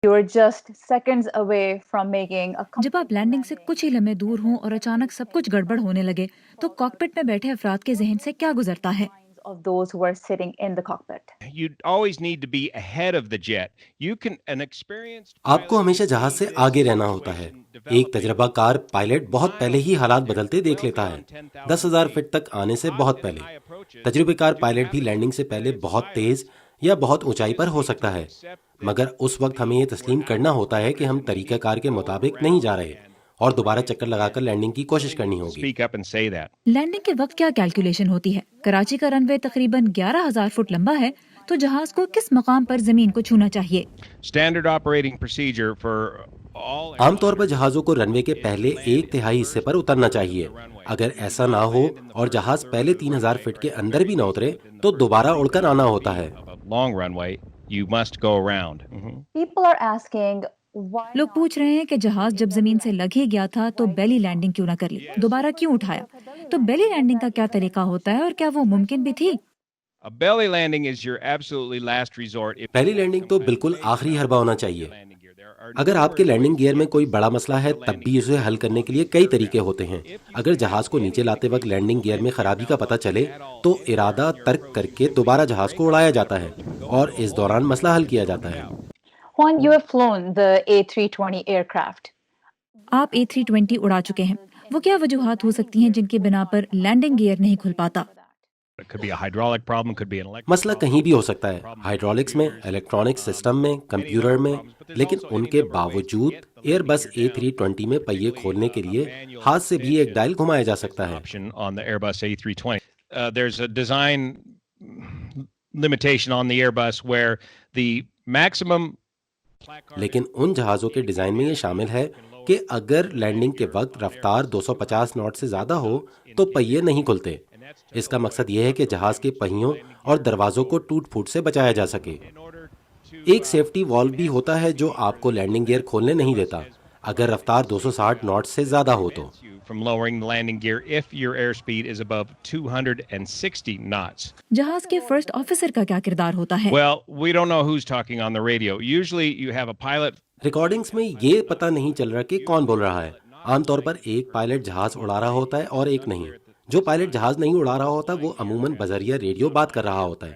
You're just seconds away from making a جب آپ comfortable landing سے landing. کچھ ہی لمحے دور ہوں اور اچانک سب کچھ گڑبڑ ہونے لگے تو کاکپٹ میں بیٹھے افراد کے ذہن سے کیا گزرتا ہے؟ Minds of those who are sitting in the cockpit. You always need to be ahead of the jet. You can an experienced آپ کو ہمیشہ جہاز سے آگے رہنا ہوتا ہے. ایک تجربہ کار پائلٹ بہت پہلے ہی حالات بدلتے دیکھ لیتا ہے. 10,000 فٹ تک آنے سے بہت پہلے. تجربہ کار پائلٹ بھی لینڈنگ سے پہلے بہت تیز یا بہت اونچائی پر ہو سکتا ہے، مگر اس وقت ہمیں یہ تسلیم کرنا ہوتا ہے کہ ہم طریقہ کار کے مطابق نہیں جا رہے اور دوبارہ چکر لگا کر لینڈنگ کی کوشش کرنی ہوگی. Speak up and say that. Landing کے وقت کیا کیلکولیشن ہوتی ہے؟ کراچی کا رن وے تقریباً 11,000 فٹ لمبا ہے تو جہاز کو کس مقام پر زمین کو چھونا چاہیے؟ Standard operating procedure for all عام طور پر جہازوں کو رن وے کے پہلے 1/3 حصے پر اترنا چاہیے. اگر ایسا نہ ہو اور جہاز پہلے 3,000 فٹ کے اندر بھی نہ اترے تو دوبارہ اڑ کر آنا ہوتا ہے. of a long runway, you must go around. People are asking why لوگ پوچھ رہے ہیں کہ جہاز جب زمین سے لگ ہی گیا تھا تو بیلی لینڈنگ کیوں نہ کر لی، دوبارہ کیوں اٹھایا؟ تو بیلی لینڈنگ کا کیا طریقہ ہوتا ہے اور کیا وہ ممکن بھی تھی؟ A belly landing is your absolutely last resort. If پہلی لینڈنگ تو بالکل آخری حربہ ہونا چاہیے. اگر آپ کے لینڈنگ گیئر میں کوئی بڑا مسئلہ ہے تب بھی اسے حل کرنے کے لیے کئی طریقے ہوتے ہیں. اگر جہاز کو نیچے لاتے وقت لینڈنگ گیئر میں خرابی کا پتہ چلے تو ارادہ ترک کر کے دوبارہ جہاز کو اڑایا جاتا ہے اور اس دوران مسئلہ حل کیا جاتا ہے. Juan, you have flown the A320 aircraft. آپ A320 اڑا چکے ہیں، وہ کیا وجوہات ہو سکتی ہیں جن کی بنا پر لینڈنگ گیئر نہیں کھل پاتا؟ it could be a hydraulic problem, could be an electric. مسئلہ کہیں بھی ہو سکتا ہے، ہائیڈرولکس میں، الیکٹرانک سسٹم میں، کمپیوٹر میں، لیکن ان کے باوجود ایئر بس A320 میں پہیے کھولنے کے لیے ہاتھ سے بھی ایک ڈائل گھمایا جا سکتا ہے. Option on the Airbus A320. There's a design limitation on the Airbus where the maximum لیکن ان جہازوں کے ڈیزائن میں یہ شامل ہے کہ اگر لینڈنگ کے وقت رفتار 250 ناٹ سے زیادہ ہو تو پہیے نہیں کھلتے. اس کا مقصد یہ ہے کہ جہاز کے پہیوں اور دروازوں کو ٹوٹ پھوٹ سے بچایا جا سکے. ایک سیفٹی والو بھی ہوتا ہے جو آپ کو لینڈنگ گیئر کھولنے نہیں دیتا اگر رفتار 260 ناٹ سے زیادہ ہو تو. from lowering the landing gear if your airspeed is above 260 knots. جہاز کے فرسٹ آفیسر کا کیا کردار ہوتا ہے؟ Well, we don't know who's talking on the radio. Usually you have a pilot. Recordings میں یہ پتہ نہیں چل رہا کہ کون بول رہا ہے. عام طور پر ایک پائلٹ جہاز اڑا رہا ہوتا ہے اور ایک نہیں. جو پائلٹ جہاز نہیں اڑا رہا ہوتا وہ عموماً بذریعہ ریڈیو بات کر رہا ہوتا ہے.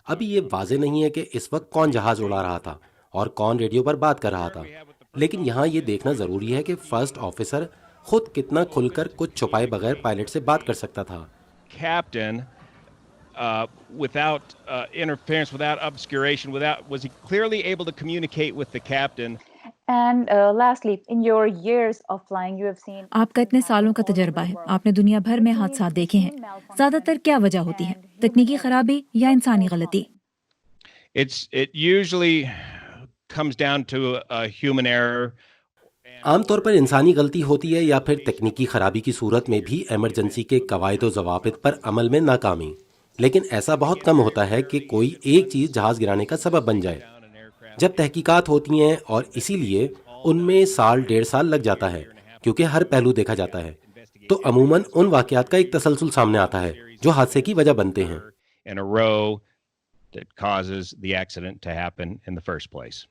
ابھی یہ واضح نہیں ہے کہ اس وقت کون جہاز اڑا رہا تھا اور کون ریڈیو پر بات کر رہا تھا، لیکن یہاں یہ دیکھنا ضروری ہے کہ فرسٹ آفیسر خود کتنا کھل کر کچھ چھپائے بغیر پائلٹ سے بات کر سکتا تھا. Captain, without interference, without obscuration, was he clearly able to communicate with the captain? And lastly, in your years of flying, you have seen آپ کا اتنے سالوں کا تجربہ ہے، آپ نے دنیا بھر میں حادثات دیکھے ہیں. زیادہ تر کیا وجہ ہوتی ہے؟ تکنیکی خرابی یا انسانی غلطی؟ It usually comes down to a human error. عام طور پر انسانی غلطی ہوتی ہے یا پھر تکنیکی خرابی کی صورت میں بھی ایمرجنسی کے قواعد و ضوابط پر عمل میں ناکامی. لیکن ایسا بہت کم ہوتا ہے کہ کوئی ایک چیز جہاز گرانے کا سبب بن جائے. جب تحقیقات ہوتی ہیں اور اسی لیے ان میں 1.5 سال لگ جاتا ہے کیونکہ ہر پہلو دیکھا جاتا ہے، تو عموماً ان واقعات کا ایک تسلسل سامنے آتا ہے جو حادثے کی وجہ بنتے ہیں. In a row that causes the accident to happen in the first place.